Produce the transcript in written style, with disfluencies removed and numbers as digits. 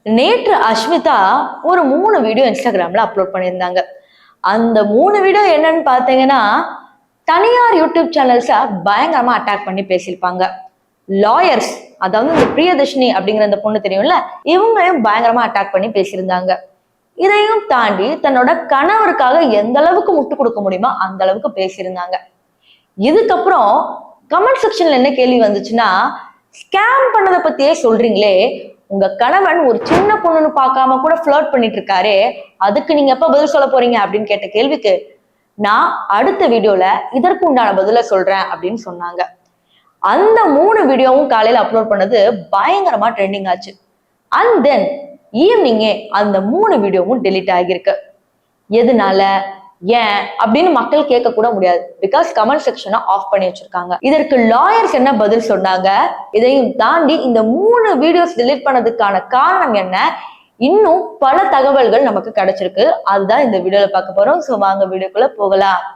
நேற்று அஷ்மிதா ஒரு 3 வீடியோ இன்ஸ்டாகிராம்ல அப்லோட் பண்ணியிருந்தாங்க. அந்த 3 வீடியோ என்னன்னு பாத்தீங்கன்னா, தனியார் யூடியூப் சேனல்ஸ பயங்கரமா அட்டாக் பண்ணி பேசியிருப்பாங்க. லாயர்ஸ், அதாவது இந்த பிரியதர்ஷினி அப்படிங்கிற அந்த பொண்ணு தெரியும்ல, இவங்களையும் பயங்கரமா அட்டாக் பண்ணி பேசியிருந்தாங்க. இதையும் தாண்டி தன்னோட கணவருக்காக எந்த அளவுக்கு முட்டு கொடுக்க முடியுமோ அந்த அளவுக்கு பேசியிருந்தாங்க. இதுக்கப்புறம் கமெண்ட் செக்ஷன்ல என்ன கேள்வி வந்துச்சுன்னா, ஸ்கேம் பண்ணதை பத்தியே சொல்றீங்களே, உங்க கணவன் ஒரு சின்ன பொண்ணுன்னு பார்க்காம கூட ஃபிளர்ட் பண்ணிட்டு இருக்காரே, அதுக்கு நீங்க எப்ப பதில் சொல்ல போறீங்க அப்படின்னு கேட்ட கேள்விக்கு நான் அடுத்த வீடியோல இதற்கு உண்டான பதில சொல்றேன் அப்படின்னு சொன்னாங்க. அந்த 3 வீடியோவும் காலையில அப்லோட் பண்ணது பயங்கரமா ட்ரெண்டிங் ஆச்சு. அண்ட் தென் ஈவினிங்கே அந்த 3 வீடியோவும் டெலிட் ஆகியிருக்கு. எதனால, ஏன் அப்படின்னு மக்கள் கேட்க கூட முடியாது. பிகாஸ் கமெண்ட் செக்ஷனை ஆஃப் பண்ணி வச்சிருக்காங்க. இதற்கு லாயர்ஸ் என்ன பதில் சொன்னாங்க, இதையும் தாண்டி இந்த 3 வீடியோஸ் டெலிட் பண்ணதுக்கான காரணம் என்ன, இன்னும் பல தகவல்கள் நமக்கு கிடைச்சிருக்கு. அதுதான் இந்த வீடியோல பார்க்க போறோம். சோ வாங்க வீடியோக்குள்ள போகலாம்.